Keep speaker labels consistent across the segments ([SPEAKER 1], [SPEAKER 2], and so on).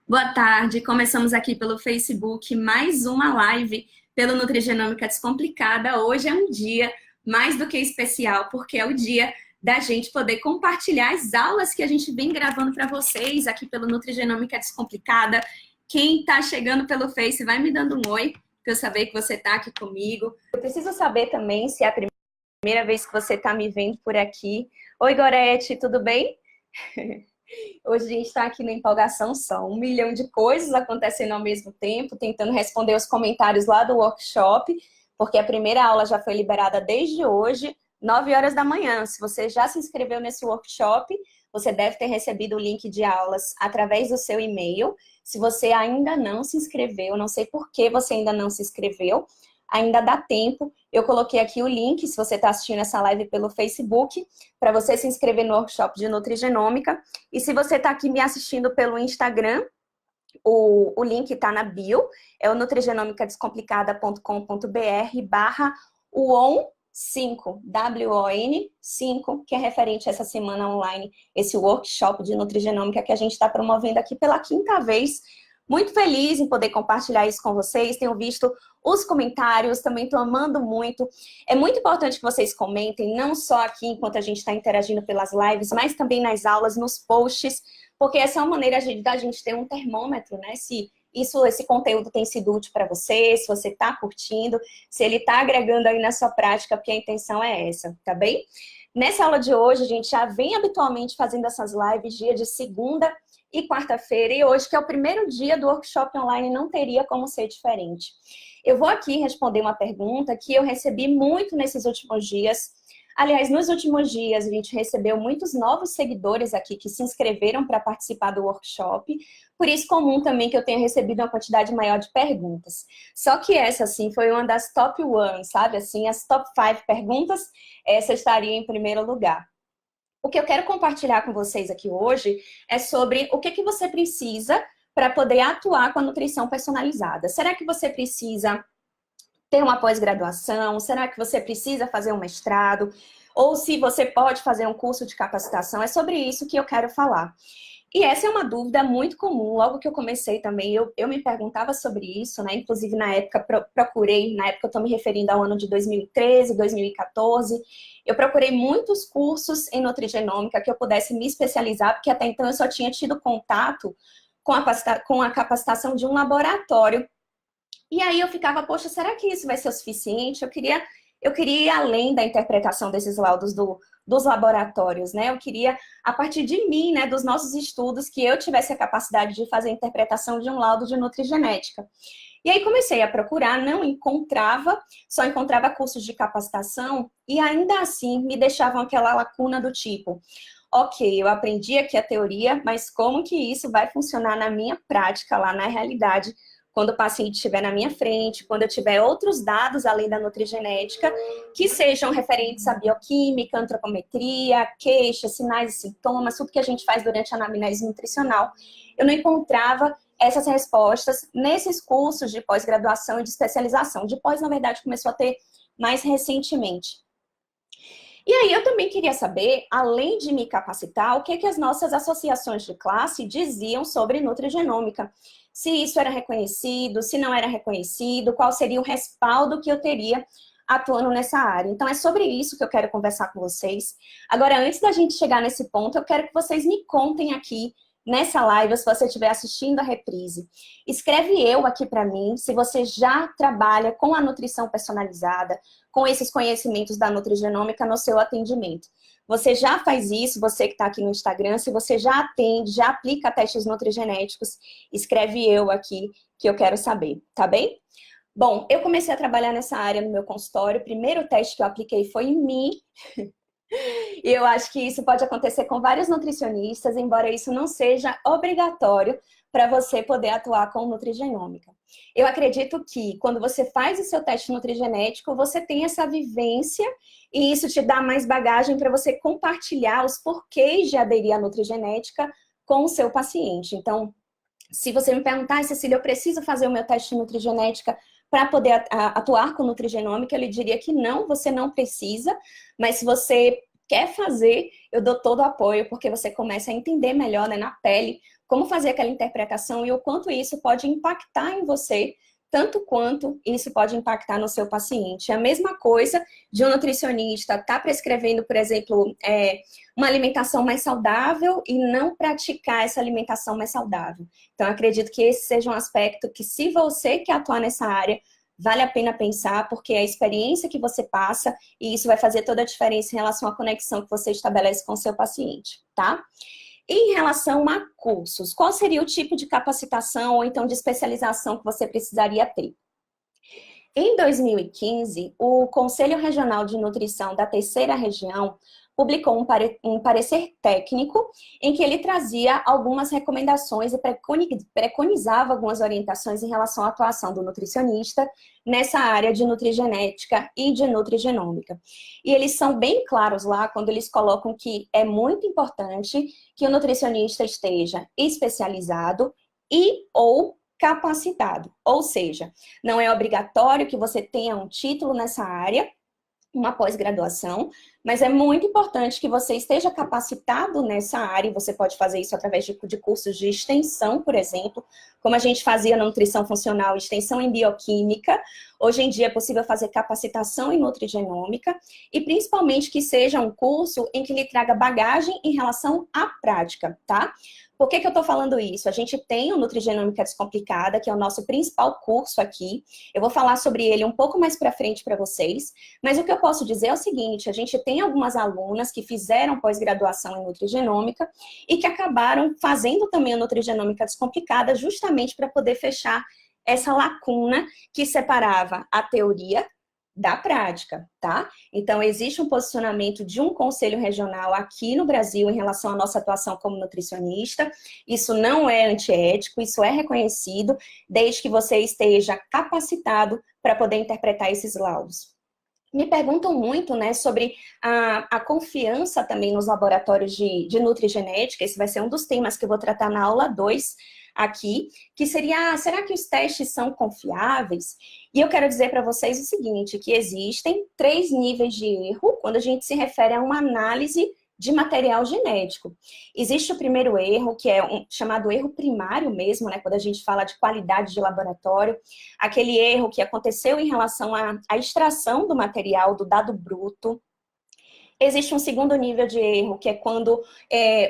[SPEAKER 1] Boa tarde, começamos aqui pelo Facebook mais uma live pelo Nutrigenômica Descomplicada. Hoje é um dia mais do que especial, porque é o dia da gente poder compartilhar as aulas que a gente vem gravando para vocês aqui pelo Nutrigenômica Descomplicada. Quem está chegando pelo Face vai me dando um oi, para eu saber que você está aqui comigo. Eu preciso saber também se é a primeira vez que você está me vendo por aqui. Oi, Gorete, tudo bem? Hoje a gente está aqui na empolgação, só 1 milhão de coisas acontecendo ao mesmo tempo, tentando responder os comentários lá do workshop, porque a primeira aula já foi liberada desde hoje, 9 horas da manhã. Se você já se inscreveu nesse workshop, você deve ter recebido o link de aulas através do seu e-mail. Se você ainda não se inscreveu, não sei por que você ainda não se inscreveu, ainda dá tempo. Eu coloquei aqui o link, se você está assistindo essa live pelo Facebook, para você se inscrever no workshop de Nutrigenômica. E se você está aqui me assistindo pelo Instagram, o link está na bio, é o nutrigenomicadescomplicada.com.br/WON5, WON 5, que é referente a essa semana online, esse workshop de Nutrigenômica que a gente está promovendo aqui pela 5ª vez. Muito feliz em poder compartilhar isso com vocês. Tenho visto os comentários, também estou amando muito. É muito importante que vocês comentem, não só aqui enquanto a gente está interagindo pelas lives, mas também nas aulas, nos posts, porque essa é uma maneira da gente ter um termômetro, né? Se esse conteúdo tem sido útil para você, se você está curtindo, se ele está agregando aí na sua prática, porque a intenção é essa, tá bem? Nessa aula de hoje, a gente já vem habitualmente fazendo essas lives dia de segunda e quarta-feira, e hoje, que é o primeiro dia do workshop online, não teria como ser diferente. Eu vou aqui responder uma pergunta que eu recebi muito nesses últimos dias. Aliás, nos últimos dias, a gente recebeu muitos novos seguidores aqui que se inscreveram para participar do workshop, por isso comum também que eu tenha recebido uma quantidade maior de perguntas. Só que essa, assim, foi uma das top 1, sabe? Assim, as top 5 perguntas, essa estaria em primeiro lugar. O que eu quero compartilhar com vocês aqui hoje é sobre o que você precisa para poder atuar com a nutrição personalizada. Será que você precisa ter uma pós-graduação? Será que você precisa fazer um mestrado? Ou se você pode fazer um curso de capacitação? É sobre isso que eu quero falar. E essa é uma dúvida muito comum. Logo que eu comecei também, eu me perguntava sobre isso, né? Inclusive, na época, na época eu estou me referindo ao ano de 2013, 2014, eu procurei muitos cursos em nutrigenômica que eu pudesse me especializar, porque até então eu só tinha tido contato com a capacitação de um laboratório. E aí eu ficava, poxa, será que isso vai ser o suficiente? Eu queria ir além da interpretação desses laudos dos laboratórios, né? Eu queria, a partir de mim, né, dos nossos estudos, que eu tivesse a capacidade de fazer a interpretação de um laudo de nutrigenética. E aí comecei a procurar, não encontrava, só encontrava cursos de capacitação e ainda assim me deixavam aquela lacuna do tipo, ok, eu aprendi aqui a teoria, mas como que isso vai funcionar na minha prática, lá na realidade, quando o paciente estiver na minha frente, quando eu tiver outros dados além da nutrigenética, que sejam referentes à bioquímica, antropometria, queixas, sinais e sintomas, tudo que a gente faz durante a anamnese nutricional. Eu não encontrava essas respostas nesses cursos de pós-graduação e de especialização. De pós, na verdade, começou a ter mais recentemente. E aí eu também queria saber, além de me capacitar, o que as nossas associações de classe diziam sobre nutrigenômica. Se isso era reconhecido, se não era reconhecido, qual seria o respaldo que eu teria atuando nessa área. Então é sobre isso que eu quero conversar com vocês. Agora, antes da gente chegar nesse ponto, eu quero que vocês me contem aqui nessa live, se você estiver assistindo a reprise. Escreve eu aqui para mim, se você já trabalha com a nutrição personalizada, com esses conhecimentos da nutrigenômica no seu atendimento. Você já faz isso, você que está aqui no Instagram, se você já atende, já aplica testes nutrigenéticos, escreve eu aqui que eu quero saber, tá bem? Bom, eu comecei a trabalhar nessa área no meu consultório, o primeiro teste que eu apliquei foi em mim, e eu acho que isso pode acontecer com vários nutricionistas, embora isso não seja obrigatório para você poder atuar com nutrigenômica. Eu acredito que quando você faz o seu teste nutrigenético, você tem essa vivência e isso te dá mais bagagem para você compartilhar os porquês de aderir à nutrigenética com o seu paciente. Então, se você me perguntar, Cecília, eu preciso fazer o meu teste de nutrigenética para poder atuar com nutrigenômica, eu lhe diria que não, você não precisa, mas se você quer fazer, eu dou todo o apoio, porque você começa a entender melhor, né, na pele como fazer aquela interpretação e o quanto isso pode impactar em você, tanto quanto isso pode impactar no seu paciente. A mesma coisa de um nutricionista estar prescrevendo, por exemplo, uma alimentação mais saudável e não praticar essa alimentação mais saudável. Então, acredito que esse seja um aspecto que, se você quer atuar nessa área, vale a pena pensar, porque é a experiência que você passa e isso vai fazer toda a diferença em relação à conexão que você estabelece com o seu paciente, tá? Em relação a cursos, qual seria o tipo de capacitação ou então de especialização que você precisaria ter? Em 2015, o Conselho Regional de Nutrição da Terceira Região publicou um parecer técnico em que ele trazia algumas recomendações e preconizava algumas orientações em relação à atuação do nutricionista nessa área de nutrigenética e de nutrigenômica. E eles são bem claros lá quando eles colocam que é muito importante que o nutricionista esteja especializado e ou capacitado. Ou seja, não é obrigatório que você tenha um título nessa área, uma pós-graduação, mas é muito importante que você esteja capacitado nessa área, e você pode fazer isso através de cursos de extensão, por exemplo, como a gente fazia na nutrição funcional, extensão em bioquímica. Hoje em dia é possível fazer capacitação em nutrigenômica, e principalmente que seja um curso em que lhe traga bagagem em relação à prática, tá? Por que eu estou falando isso? A gente tem o Nutrigenômica Descomplicada, que é o nosso principal curso aqui. Eu vou falar sobre ele um pouco mais para frente para vocês, mas o que eu posso dizer é o seguinte: a gente tem algumas alunas que fizeram pós-graduação em nutrigenômica e que acabaram fazendo também a Nutrigenômica Descomplicada justamente para poder fechar essa lacuna que separava a teoria da prática, tá? Então, existe um posicionamento de um conselho regional aqui no Brasil em relação à nossa atuação como nutricionista. Isso não é antiético, isso é reconhecido, desde que você esteja capacitado para poder interpretar esses laudos. Me perguntam muito, né, sobre a confiança também nos laboratórios de nutrigenética. Esse vai ser um dos temas que eu vou tratar na aula 2 aqui, que seria, será que os testes são confiáveis? E eu quero dizer para vocês o seguinte, que existem 3 níveis de erro quando a gente se refere a uma análise de material genético. Existe o primeiro erro, que é chamado erro primário mesmo, né, quando a gente fala de qualidade de laboratório, aquele erro que aconteceu em relação à extração do material, do dado bruto. Existe um segundo nível de erro, que é quando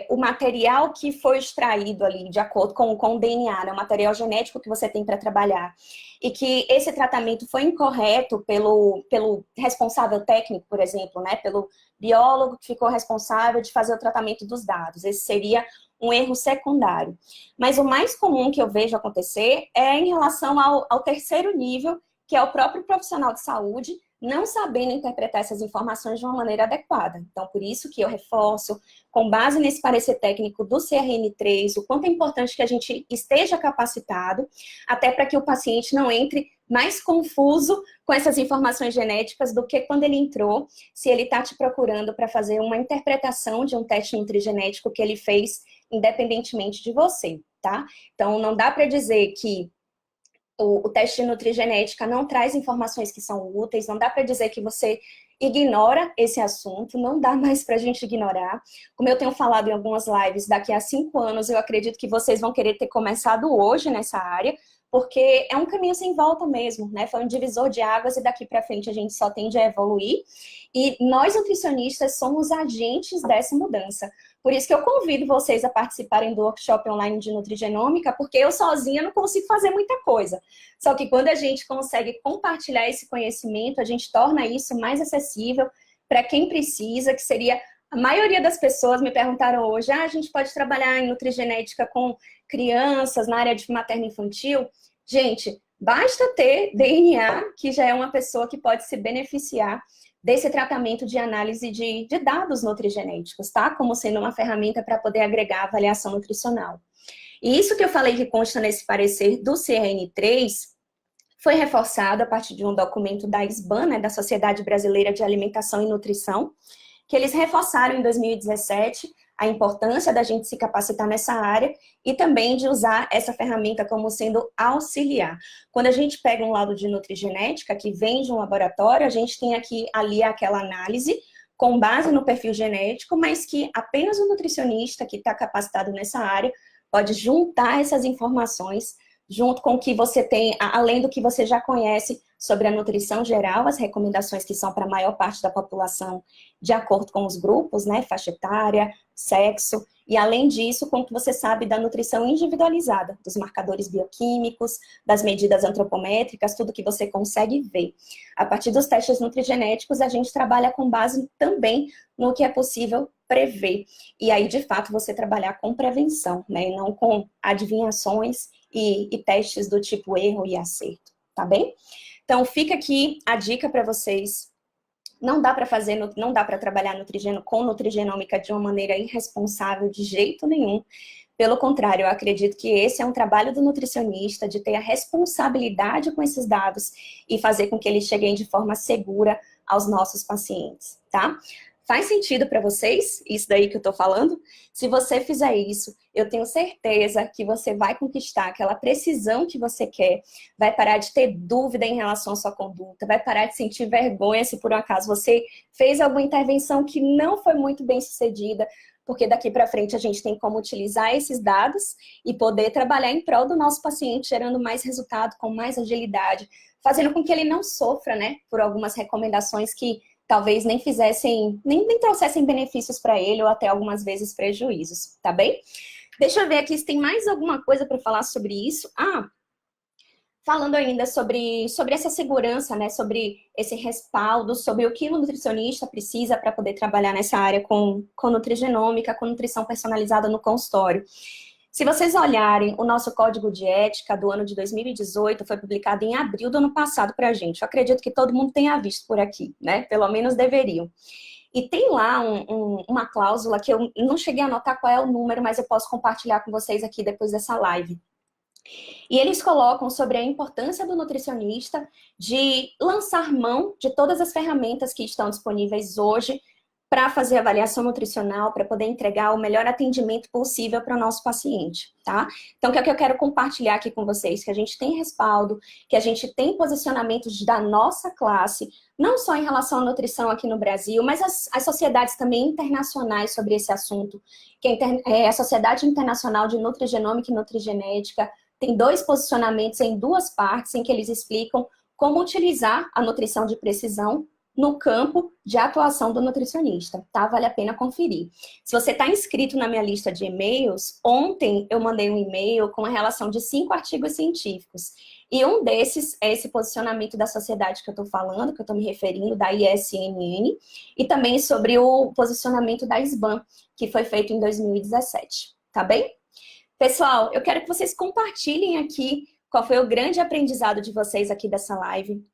[SPEAKER 1] o material que foi extraído ali, de acordo com o DNA, né, o material genético que você tem para trabalhar, e que esse tratamento foi incorreto pelo responsável técnico, por exemplo, né, pelo biólogo que ficou responsável de fazer o tratamento dos dados. Esse seria um erro secundário. Mas o mais comum que eu vejo acontecer é em relação ao terceiro nível, que é o próprio profissional de saúde não sabendo interpretar essas informações de uma maneira adequada. Então, por isso que eu reforço, com base nesse parecer técnico do CRN3, o quanto é importante que a gente esteja capacitado, até para que o paciente não entre mais confuso com essas informações genéticas do que quando ele entrou, se ele está te procurando para fazer uma interpretação de um teste nutrigenético que ele fez independentemente de você, tá? Então, não dá para dizer que o teste de nutrigenética não traz informações que são úteis, não dá para dizer que você ignora esse assunto, não dá mais para a gente ignorar. Como eu tenho falado em algumas lives, daqui a 5 anos eu acredito que vocês vão querer ter começado hoje nessa área, porque é um caminho sem volta mesmo, né? Foi um divisor de águas e daqui para frente a gente só tende a evoluir. E nós, nutricionistas, somos agentes dessa mudança. Por isso que eu convido vocês a participarem do workshop online de nutrigenômica, porque eu sozinha não consigo fazer muita coisa. Só que quando a gente consegue compartilhar esse conhecimento, a gente torna isso mais acessível para quem precisa, que seria... A maioria das pessoas me perguntaram hoje, a gente pode trabalhar em nutrigenética com crianças na área de materno-infantil? Gente, basta ter DNA, que já é uma pessoa que pode se beneficiar desse tratamento de análise de dados nutrigenéticos, tá? Como sendo uma ferramenta para poder agregar avaliação nutricional. E isso que eu falei que consta nesse parecer do CRN3 foi reforçado a partir de um documento da SBAN, né, da Sociedade Brasileira de Alimentação e Nutrição, que eles reforçaram em 2017 a importância da gente se capacitar nessa área e também de usar essa ferramenta como sendo auxiliar. Quando a gente pega um laudo de nutrigenética que vem de um laboratório, a gente tem aqui ali aquela análise com base no perfil genético, mas que apenas o nutricionista que está capacitado nessa área pode juntar essas informações junto com o que você tem, além do que você já conhece sobre a nutrição geral, as recomendações que são para a maior parte da população, de acordo com os grupos, né, faixa etária, sexo, e além disso, com o que você sabe da nutrição individualizada, dos marcadores bioquímicos, das medidas antropométricas, tudo que você consegue ver. A partir dos testes nutrigenéticos, a gente trabalha com base também no que é possível prever. E aí, de fato, você trabalhar com prevenção, né, e não com adivinhações e testes do tipo erro e acerto, tá bem? Então, fica aqui a dica para vocês. Não dá para fazer, não dá para trabalhar com nutrigenômica de uma maneira irresponsável de jeito nenhum. Pelo contrário, eu acredito que esse é um trabalho do nutricionista, de ter a responsabilidade com esses dados e fazer com que eles cheguem de forma segura aos nossos pacientes, tá? Faz sentido para vocês, isso daí que eu tô falando? Se você fizer isso, eu tenho certeza que você vai conquistar aquela precisão que você quer, vai parar de ter dúvida em relação à sua conduta, vai parar de sentir vergonha se por um acaso você fez alguma intervenção que não foi muito bem sucedida, porque daqui para frente a gente tem como utilizar esses dados e poder trabalhar em prol do nosso paciente, gerando mais resultado, com mais agilidade, fazendo com que ele não sofra, né, por algumas recomendações que talvez nem fizessem, nem trouxessem benefícios para ele ou até algumas vezes prejuízos, tá bem? Deixa eu ver aqui se tem mais alguma coisa para falar sobre isso. Falando ainda sobre essa segurança, né, sobre esse respaldo, sobre o que o nutricionista precisa para poder trabalhar nessa área com nutrigenômica, com nutrição personalizada no consultório. Se vocês olharem, o nosso código de ética do ano de 2018 foi publicado em abril do ano passado para a gente. Eu acredito que todo mundo tenha visto por aqui, né? Pelo menos deveriam. E tem lá uma cláusula que eu não cheguei a anotar qual é o número, mas eu posso compartilhar com vocês aqui depois dessa live. E eles colocam sobre a importância do nutricionista de lançar mão de todas as ferramentas que estão disponíveis hoje para fazer avaliação nutricional, para poder entregar o melhor atendimento possível para o nosso paciente, tá? Então, o que é que eu quero compartilhar aqui com vocês? Que a gente tem respaldo, que a gente tem posicionamentos da nossa classe, não só em relação à nutrição aqui no Brasil, mas as sociedades também internacionais sobre esse assunto, que é a Sociedade Internacional de Nutrigenômica e Nutrigenética, tem 2 posicionamentos em 2 partes em que eles explicam como utilizar a nutrição de precisão no campo de atuação do nutricionista, tá? Vale a pena conferir. Se você está inscrito na minha lista de e-mails, ontem eu mandei um e-mail com a relação de 5 artigos científicos. E um desses é esse posicionamento da sociedade que eu estou falando, que eu estou me referindo, da ISNN, e também sobre o posicionamento da SBAN, que foi feito em 2017, tá bem? Pessoal, eu quero que vocês compartilhem aqui qual foi o grande aprendizado de vocês aqui dessa live.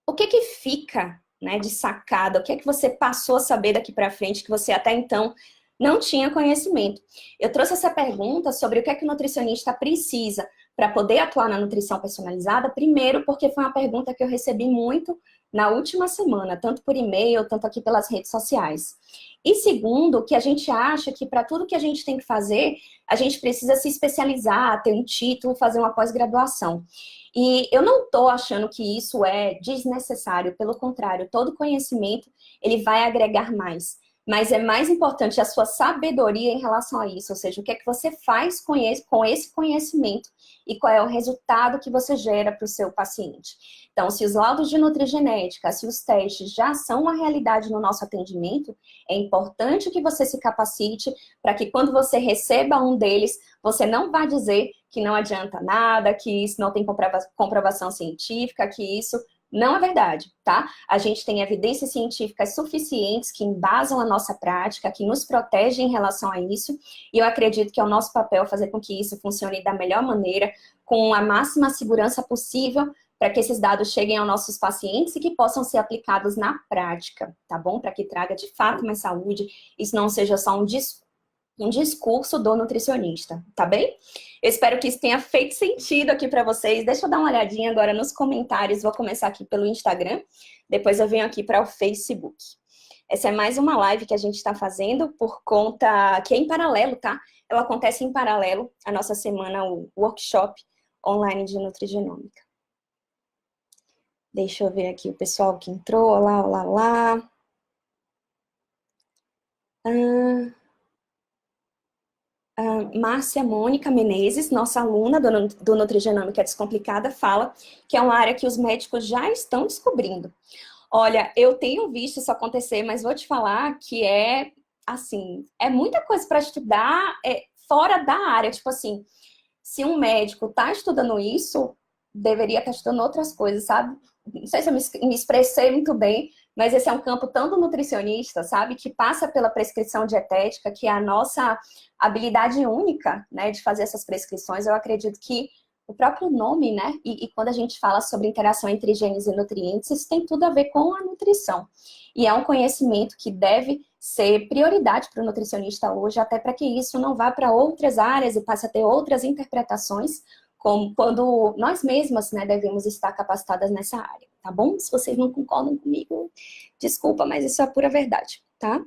[SPEAKER 1] O que que fica, né, de sacada? O que é que você passou a saber daqui para frente que você até então não tinha conhecimento? Eu trouxe essa pergunta sobre o que é que o nutricionista precisa para poder atuar na nutrição personalizada, primeiro porque foi uma pergunta que eu recebi muito na última semana, tanto por e-mail, tanto aqui pelas redes sociais. E segundo, que a gente acha que para tudo que a gente tem que fazer, a gente precisa se especializar, ter um título, fazer uma pós-graduação. E eu não estou achando que isso é desnecessário, pelo contrário, todo conhecimento ele vai agregar mais. Mas é mais importante a sua sabedoria em relação a isso, ou seja, o que é que você faz com esse conhecimento e qual é o resultado que você gera para o seu paciente. Então, se os laudos de nutrigenética, se os testes já são uma realidade no nosso atendimento, é importante que você se capacite para que quando você receba um deles, você não vá dizer que não adianta nada, que isso não tem comprovação científica, que isso não é verdade, tá? A gente tem evidências científicas suficientes que embasam a nossa prática, que nos protegem em relação a isso, e eu acredito que é o nosso papel fazer com que isso funcione da melhor maneira, com a máxima segurança possível, para que esses dados cheguem aos nossos pacientes e que possam ser aplicados na prática, tá bom? Para que traga de fato mais saúde, isso não seja só um discurso do nutricionista, tá bem? Eu espero que isso tenha feito sentido aqui para vocês. Deixa eu dar uma olhadinha agora nos comentários. Vou começar aqui pelo Instagram, depois eu venho aqui para o Facebook. Essa é mais uma live que a gente está fazendo por conta que é em paralelo, tá? Ela acontece em paralelo à nossa semana, o workshop online de nutrigenômica. Deixa eu ver aqui o pessoal que entrou. Olá, olá, olá. Márcia Mônica Menezes, nossa aluna do Nutrigenômica Descomplicada, fala que é uma área que os médicos já estão descobrindo. Olha, eu tenho visto isso acontecer, mas vou te falar que assim, é muita coisa para estudar fora da área. Tipo assim, se um médico está estudando isso, deveria estar estudando outras coisas, sabe? Não sei se eu me expressei muito bem, mas esse é um campo tão do nutricionista, sabe? Que passa pela prescrição dietética, que é a nossa habilidade única, né, de fazer essas prescrições. Eu acredito que o próprio nome, né? E quando a gente fala sobre interação entre genes e nutrientes, isso tem tudo a ver com a nutrição. E é um conhecimento que deve ser prioridade para o nutricionista hoje, até para que isso não vá para outras áreas e passe a ter outras interpretações, como quando nós mesmas, né, devemos estar capacitadas nessa área, tá bom? Se vocês não concordam comigo, desculpa, mas isso é a pura verdade, tá?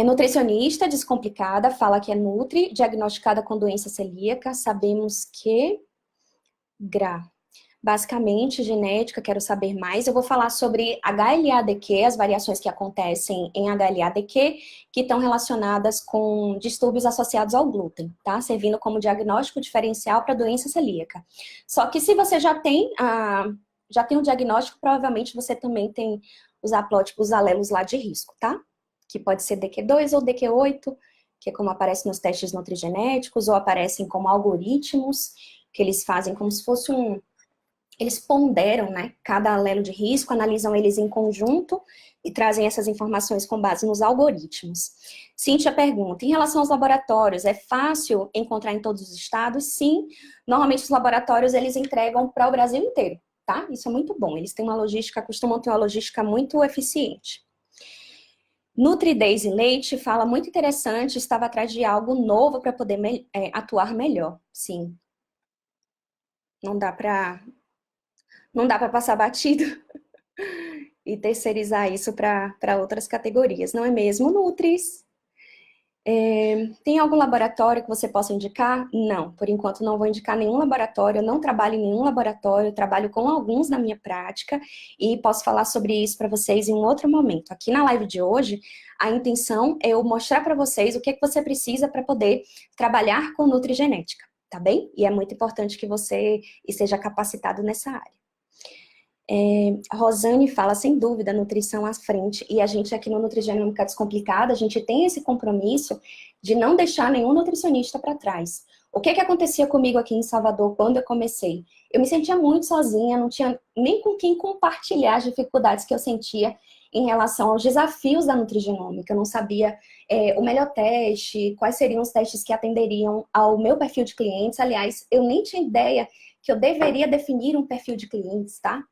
[SPEAKER 1] Nutricionista descomplicada, fala que é nutri, diagnosticada com doença celíaca, sabemos que basicamente, genética, quero saber mais. Eu vou falar sobre HLA-DQ, as variações que acontecem em HLA-DQ, que estão relacionadas com distúrbios associados ao glúten, tá? Servindo como diagnóstico diferencial para doença celíaca. Só que se você já tem o diagnóstico, provavelmente você também tem os haplótipos alelos lá de risco, tá? Que pode ser DQ2 ou DQ8, que é como aparece nos testes nutrigenéticos, ou aparecem como algoritmos, que eles fazem como se fosse eles ponderam, né, cada alelo de risco, analisam eles em conjunto e trazem essas informações com base nos algoritmos. Cíntia pergunta, em relação aos laboratórios, é fácil encontrar em todos os estados? Sim, normalmente os laboratórios, eles entregam para o Brasil inteiro, tá? Isso é muito bom, eles têm uma logística, costumam ter uma logística muito eficiente. Nutridez e Leite fala muito interessante, estava atrás de algo novo para poder atuar melhor. Sim, não dá para passar batido e terceirizar isso para outras categorias, não é mesmo, Nutris? Tem algum laboratório que você possa indicar? Não, por enquanto não vou indicar nenhum laboratório, eu não trabalho em nenhum laboratório, eu trabalho com alguns na minha prática e posso falar sobre isso para vocês em um outro momento. Aqui na live de hoje, a intenção é eu mostrar para vocês o que é que você precisa para poder trabalhar com nutrigenética, tá bem? E é muito importante que você esteja capacitado nessa área. Rosane fala, sem dúvida, nutrição à frente, e a gente aqui no Nutrigenômica Descomplicada, a gente tem esse compromisso de não deixar nenhum nutricionista para trás. O que acontecia comigo aqui em Salvador quando eu comecei? Eu me sentia muito sozinha, não tinha nem com quem compartilhar as dificuldades que eu sentia em relação aos desafios da nutrigenômica. Eu não sabia o melhor teste, quais seriam os testes que atenderiam ao meu perfil de clientes. Aliás, eu nem tinha ideia que eu deveria definir um perfil de clientes, tá?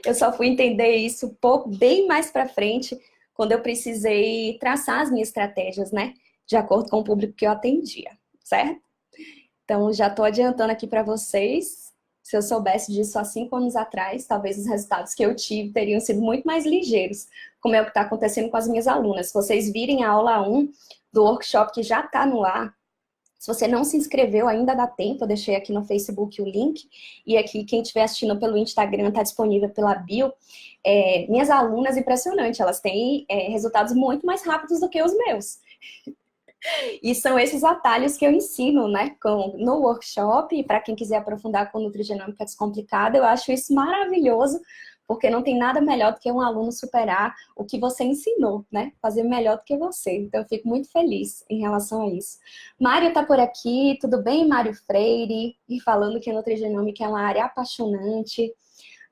[SPEAKER 1] Eu só fui entender isso bem mais para frente, quando eu precisei traçar as minhas estratégias, né? De acordo com o público que eu atendia, certo? Então, já estou adiantando aqui para vocês. Se eu soubesse disso há 5 anos atrás, talvez os resultados que eu tive teriam sido muito mais ligeiros, como é o que está acontecendo com as minhas alunas. Se vocês virem a aula 1 do workshop que já está no ar, se você não se inscreveu, ainda dá tempo, eu deixei aqui no Facebook o link, e aqui quem estiver assistindo pelo Instagram está disponível pela bio. Minhas alunas, impressionante, elas têm resultados muito mais rápidos do que os meus. E são esses atalhos que eu ensino, né, no workshop, e para quem quiser aprofundar com nutrigenômica descomplicada, eu acho isso maravilhoso, porque não tem nada melhor do que um aluno superar o que você ensinou, né? Fazer melhor do que você. Então, eu fico muito feliz em relação a isso. Mário está por aqui, tudo bem, Mário Freire? E falando que a nutrigenômica é uma área apaixonante.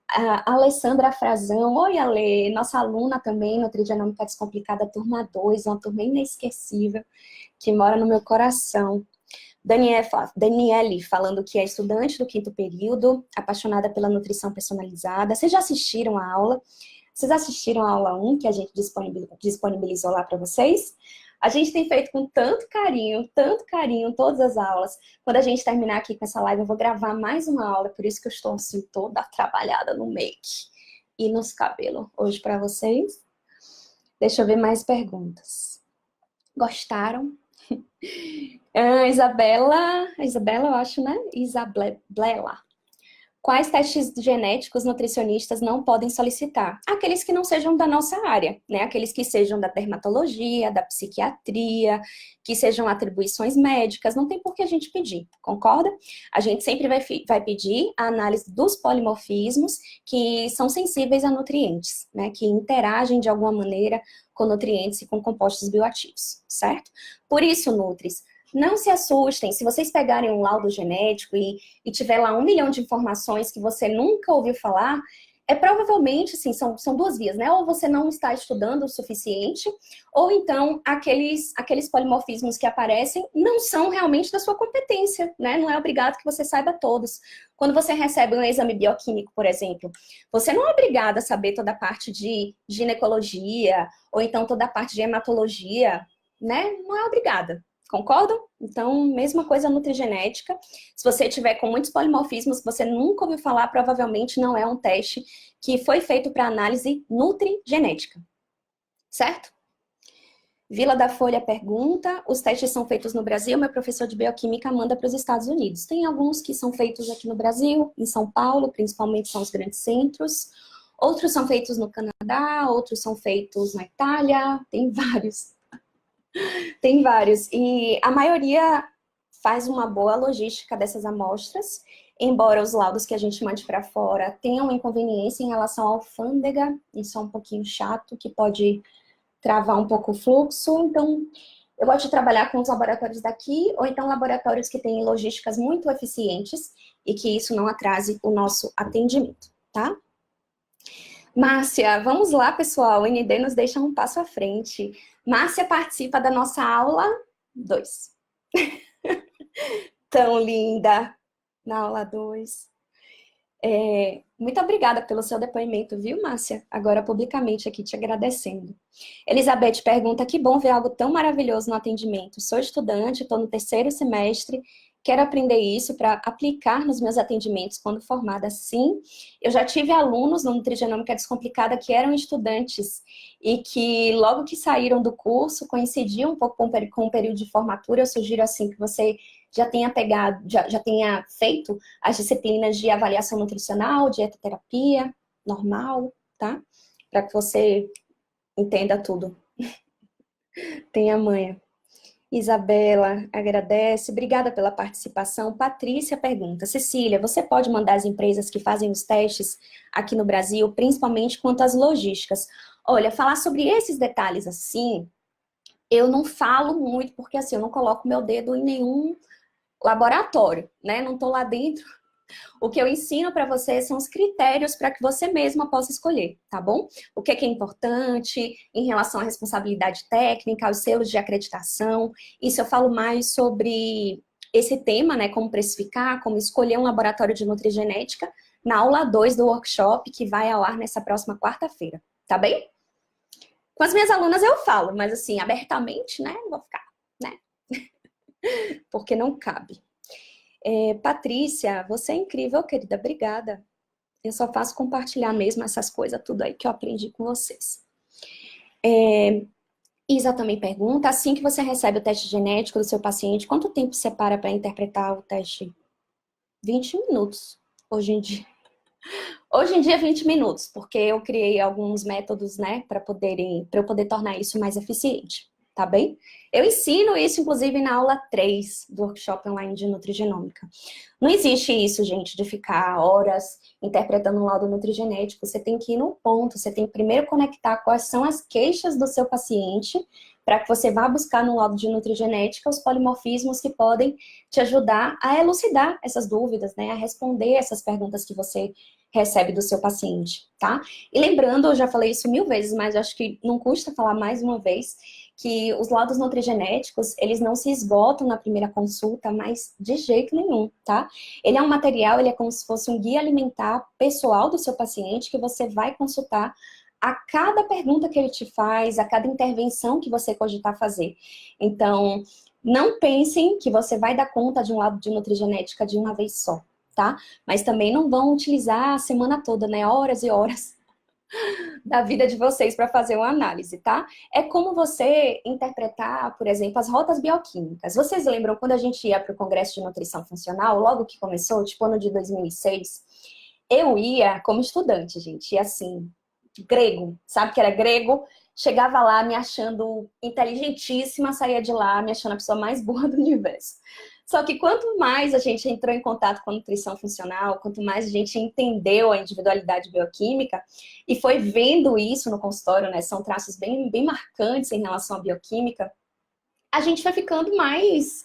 [SPEAKER 1] A Alessandra Frazão, oi Ale, nossa aluna também, Nutrigenômica Descomplicada, turma 2, uma turma inesquecível, que mora no meu coração. Daniele, falando que é estudante do 5º período, apaixonada pela nutrição personalizada. Vocês já assistiram a aula? Vocês assistiram a aula 1, que a gente disponibilizou lá para vocês? A gente tem feito com tanto carinho todas as aulas. Quando a gente terminar aqui com essa live, eu vou gravar mais uma aula, por isso que eu estou assim, toda trabalhada no make e nos cabelos hoje para vocês. Deixa eu ver mais perguntas. Gostaram? Isabela, eu acho, né? Isabela. Quais testes genéticos nutricionistas não podem solicitar? Aqueles que não sejam da nossa área, né? Aqueles que sejam da dermatologia, da psiquiatria, que sejam atribuições médicas, não tem por que a gente pedir, concorda? A gente sempre vai pedir a análise dos polimorfismos que são sensíveis a nutrientes, né? Que interagem de alguma maneira com nutrientes e com compostos bioativos, certo? Por isso, Nutris, não se assustem, se vocês pegarem um laudo genético e tiver lá 1 milhão de informações que você nunca ouviu falar, provavelmente, assim, são duas vias, né? Ou você não está estudando o suficiente, ou então aqueles polimorfismos que aparecem não são realmente da sua competência, né? Não é obrigado que você saiba todos. Quando você recebe um exame bioquímico, por exemplo, você não é obrigado a saber toda a parte de ginecologia, ou então toda a parte de hematologia, né? Não é obrigada. Concordam? Então, mesma coisa nutrigenética. Se você tiver com muitos polimorfismos que você nunca ouviu falar, provavelmente não é um teste que foi feito para análise nutrigenética. Certo? Vila da Folha pergunta, os testes são feitos no Brasil, meu professor de bioquímica manda para os Estados Unidos. Tem alguns que são feitos aqui no Brasil, em São Paulo, principalmente são os grandes centros. Outros são feitos no Canadá, outros são feitos na Itália, tem vários. Tem vários. E a maioria faz uma boa logística dessas amostras, embora os laudos que a gente mande para fora tenham inconveniência em relação à alfândega, isso é um pouquinho chato, que pode travar um pouco o fluxo. Então, eu gosto de trabalhar com os laboratórios daqui, ou então laboratórios que têm logísticas muito eficientes e que isso não atrase o nosso atendimento, tá? Márcia, vamos lá, pessoal. O ND nos deixa um passo à frente. Márcia participa da nossa aula 2. Tão linda! Na aula 2. Muito obrigada pelo seu depoimento, viu, Márcia? Agora publicamente aqui te agradecendo. Elizabeth pergunta, que bom ver algo tão maravilhoso no atendimento. Sou estudante, estou no 3º semestre, quero aprender isso para aplicar nos meus atendimentos quando formada. Sim, eu já tive alunos no Nutrigenômica Descomplicada que eram estudantes e que logo que saíram do curso coincidiam um pouco com o período de formatura. Eu sugiro assim que você já tenha já tenha feito as disciplinas de avaliação nutricional, dietoterapia, normal, tá? Para que você entenda tudo. Tenha manha. Isabela agradece, obrigada pela participação. Patrícia pergunta, Cecília, você pode mandar as empresas que fazem os testes aqui no Brasil, principalmente quanto às logísticas? Olha, falar sobre esses detalhes assim, eu não falo muito, porque assim, eu não coloco meu dedo em nenhum laboratório, né? Não estou lá dentro. O que eu ensino para você são os critérios para que você mesma possa escolher, tá bom? O que é importante em relação à responsabilidade técnica, aos selos de acreditação. Isso eu falo mais sobre esse tema, né? Como precificar, como escolher um laboratório de nutrigenética na aula 2 do workshop que vai ao ar nessa próxima quarta-feira, tá bem? Com as minhas alunas eu falo, mas assim, abertamente, né? Não vou ficar, né? Porque não cabe. Patrícia, você é incrível, querida, obrigada. Eu só faço compartilhar mesmo essas coisas, tudo aí que eu aprendi com vocês. Isa também pergunta, assim que você recebe o teste genético do seu paciente, quanto tempo separa para interpretar o teste? 20 minutos, hoje em dia. Hoje em dia, 20 minutos, porque eu criei alguns métodos, né, para eu poder tornar isso mais eficiente, tá bem? Eu ensino isso, inclusive, na aula 3 do workshop online de nutrigenômica. Não existe isso, gente, de ficar horas interpretando um laudo nutrigenético. Você tem que ir no ponto, você tem que primeiro conectar quais são as queixas do seu paciente, para que você vá buscar no laudo de nutrigenética os polimorfismos que podem te ajudar a elucidar essas dúvidas, né, a responder essas perguntas que você recebe do seu paciente, tá? E lembrando, eu já falei isso 1000 vezes, mas acho que não custa falar mais uma vez, que os laudos nutrigenéticos, eles não se esgotam na primeira consulta, mas de jeito nenhum, tá? Ele é um material, ele é como se fosse um guia alimentar pessoal do seu paciente, que você vai consultar a cada pergunta que ele te faz, a cada intervenção que você cogitar fazer. Então, não pensem que você vai dar conta de um laudo de nutrigenética de uma vez só, tá? Mas também não vão utilizar a semana toda, né? Horas e horas da vida de vocês para fazer uma análise, tá? É como você interpretar, por exemplo, as rotas bioquímicas. Vocês lembram quando a gente ia para o Congresso de Nutrição Funcional, logo que começou, tipo ano de 2006? Eu ia como estudante, gente, e assim, grego, sabe que era grego? Chegava lá me achando inteligentíssima, saía de lá me achando a pessoa mais burra do universo. Só que quanto mais a gente entrou em contato com a nutrição funcional, quanto mais a gente entendeu a individualidade bioquímica e foi vendo isso no consultório, né? São traços bem marcantes em relação à bioquímica, a gente vai ficando mais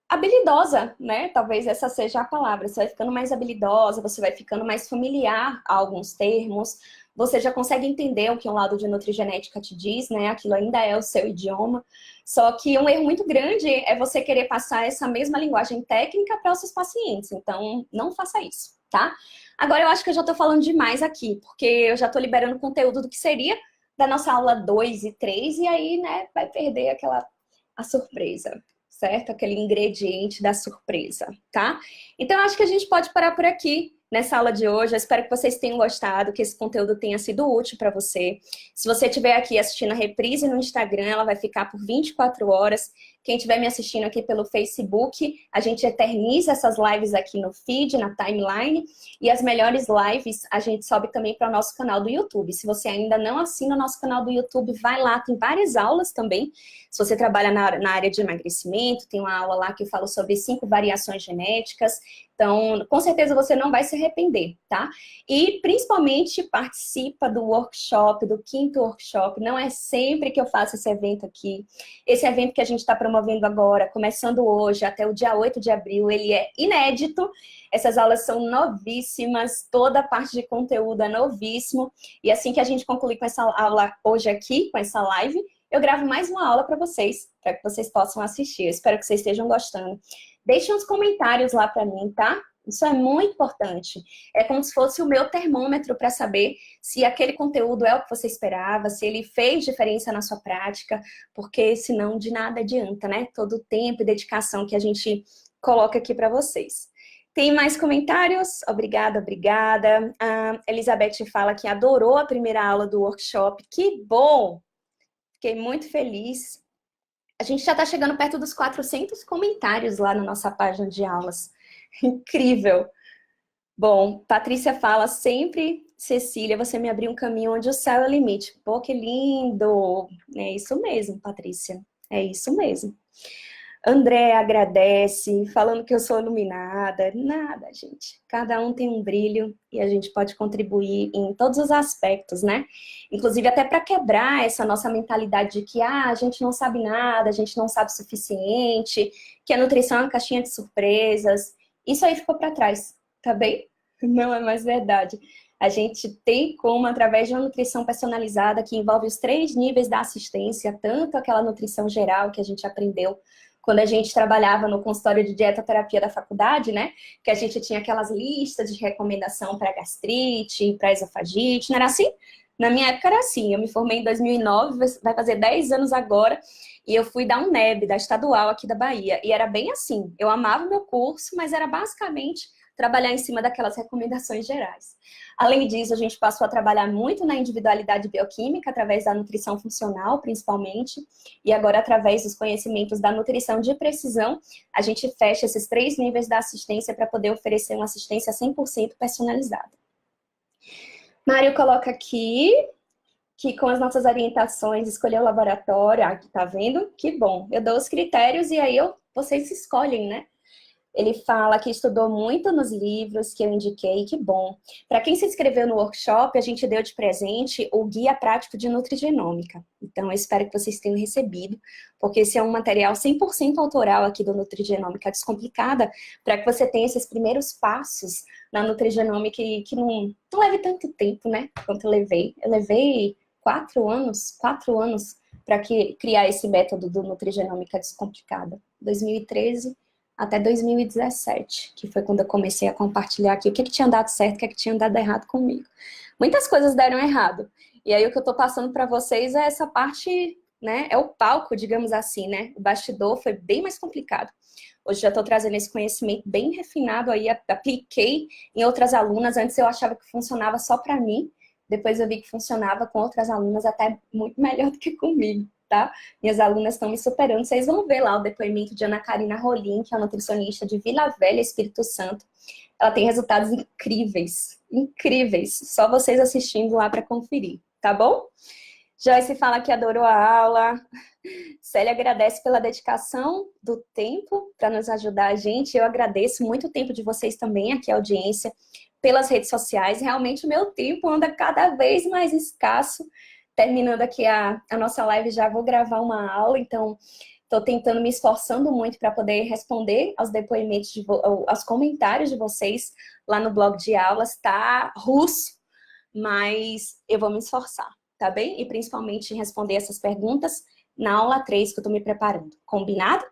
[SPEAKER 1] habilidosa, né? Talvez essa seja a palavra. Você vai ficando mais habilidosa, você vai ficando mais familiar a alguns termos, você já consegue entender o que um lado de nutrigenética te diz, né? Aquilo ainda é o seu idioma. Só que um erro muito grande é você querer passar essa mesma linguagem técnica para os seus pacientes. Então, não faça isso, tá? Agora, eu acho que eu já estou falando demais aqui, porque eu já estou liberando conteúdo do que seria da nossa aula 2 e 3, e aí, né, vai perder a surpresa, certo? Aquele ingrediente da surpresa, tá? Então, eu acho que a gente pode parar por aqui nessa aula de hoje. Eu espero que vocês tenham gostado, que esse conteúdo tenha sido útil para você. Se você estiver aqui assistindo a reprise no Instagram, ela vai ficar por 24 horas. Quem estiver me assistindo aqui pelo Facebook, a gente eterniza essas lives aqui no feed, na timeline. E as melhores lives a gente sobe também para o nosso canal do YouTube. Se você ainda não assina o nosso canal do YouTube, vai lá, tem várias aulas também. Se você trabalha na área de emagrecimento, tem uma aula lá que eu falo sobre 5 variações genéticas. Então, com certeza você não vai se arrepender, tá? E, principalmente, participa do workshop, do 5º workshop. Não é sempre que eu faço esse evento aqui. Esse evento que a gente está promovendo agora, começando hoje até o dia 8 de abril, ele é inédito. Essas aulas são novíssimas, toda a parte de conteúdo é novíssimo. E assim que a gente concluir com essa aula hoje aqui, com essa live, eu gravo mais uma aula para vocês que vocês possam assistir. Eu espero que vocês estejam gostando. Deixem uns comentários lá para mim, tá? Isso é muito importante. É como se fosse o meu termômetro para saber se aquele conteúdo é o que você esperava, se ele fez diferença na sua prática, porque senão de nada adianta, né? Todo o tempo e dedicação que a gente coloca aqui para vocês. Tem mais comentários? Obrigada, obrigada. A Elizabeth fala que adorou a primeira aula do workshop. Que bom! Fiquei muito feliz. A gente já está chegando perto dos 400 comentários lá na nossa página de aulas. Incrível! Bom, Patrícia fala sempre, Cecília, você me abriu um caminho onde o céu é o limite. Pô, que lindo! É isso mesmo, Patrícia. É isso mesmo. André agradece, falando que eu sou iluminada. Nada, gente. Cada um tem um brilho e a gente pode contribuir em todos os aspectos, né? Inclusive até para quebrar essa nossa mentalidade de que a gente não sabe nada, a gente não sabe o suficiente, que a nutrição é uma caixinha de surpresas. Isso aí ficou para trás, tá bem? Não é mais verdade. A gente tem como, através de uma nutrição personalizada que envolve os 3 níveis da assistência, tanto aquela nutrição geral que a gente aprendeu quando a gente trabalhava no consultório de dietoterapia da faculdade, né? Que a gente tinha aquelas listas de recomendação para gastrite, para esofagite, não era assim? Na minha época era assim, eu me formei em 2009, vai fazer 10 anos agora, e eu fui da UNEB, da estadual aqui da Bahia, e era bem assim, eu amava o meu curso, mas era basicamente trabalhar em cima daquelas recomendações gerais. Além disso, a gente passou a trabalhar muito na individualidade bioquímica, através da nutrição funcional, principalmente, e agora, através dos conhecimentos da nutrição de precisão, a gente fecha esses 3 níveis da assistência para poder oferecer uma assistência 100% personalizada. Mário coloca aqui que com as nossas orientações escolher o laboratório, aqui tá vendo? Que bom. Eu dou os critérios e aí vocês escolhem, né? Ele fala que estudou muito nos livros que eu indiquei, que bom. Para quem se inscreveu no workshop, a gente deu de presente o Guia Prático de Nutrigenômica. Então, eu espero que vocês tenham recebido, porque esse é um material 100% autoral aqui do Nutrigenômica Descomplicada, para que você tenha esses primeiros passos na Nutrigenômica e que não leve tanto tempo, né, quanto eu levei. Eu levei 4 anos para criar esse método do Nutrigenômica Descomplicada. 2013 até 2017, que foi quando eu comecei a compartilhar aqui o que tinha dado certo, o que tinha dado errado comigo. Muitas coisas deram errado. E aí o que eu tô passando para vocês é essa parte, né, é o palco, digamos assim, né? O bastidor foi bem mais complicado. Hoje já estou trazendo esse conhecimento bem refinado aí, apliquei em outras alunas. Antes eu achava que funcionava só para mim, depois eu vi que funcionava com outras alunas até muito melhor do que comigo, tá? Minhas alunas estão me superando. Vocês vão ver lá o depoimento de Ana Karina Rolim, que é uma nutricionista de Vila Velha, Espírito Santo. Ela tem resultados incríveis, incríveis. Só vocês assistindo lá para conferir, tá bom? Joyce fala que adorou a aula. Célia agradece pela dedicação do tempo para nos ajudar a gente. Eu agradeço muito o tempo de vocês também, aqui a audiência, pelas redes sociais. Realmente o meu tempo anda cada vez mais escasso. Terminando aqui a nossa live, já vou gravar uma aula, então estou tentando, me esforçando muito para poder responder aos depoimentos, aos comentários de vocês lá no blog de aulas. Tá russo, mas eu vou me esforçar, tá bem? E principalmente responder essas perguntas na aula 3 que eu tô me preparando. Combinado?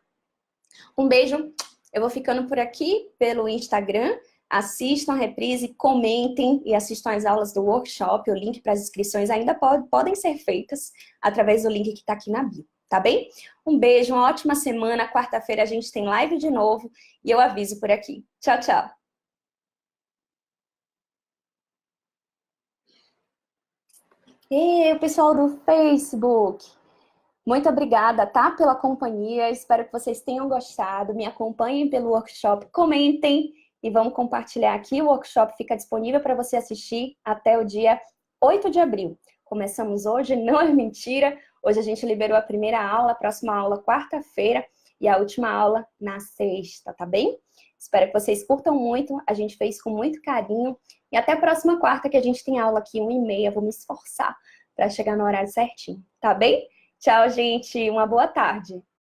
[SPEAKER 1] Um beijo. Eu vou ficando por aqui pelo Instagram. Assistam a reprise, comentem e assistam às aulas do workshop. O link para as inscrições ainda podem ser feitas através do link que está aqui na bio, tá bem? Um beijo, uma ótima semana. Quarta-feira a gente tem live de novo e eu aviso por aqui. Tchau, tchau. E o pessoal do Facebook. Muito obrigada, tá? Pela companhia. Espero que vocês tenham gostado. Me acompanhem pelo workshop, comentem e vamos compartilhar aqui. O workshop fica disponível para você assistir até o dia 8 de abril. Começamos hoje, não é mentira. Hoje a gente liberou a primeira aula, a próxima aula quarta-feira e a última aula na sexta, tá bem? Espero que vocês curtam muito. A gente fez com muito carinho. E até a próxima quarta, que a gente tem aula aqui, 1h30. Vou me esforçar para chegar no horário certinho, tá bem? Tchau, gente. Uma boa tarde.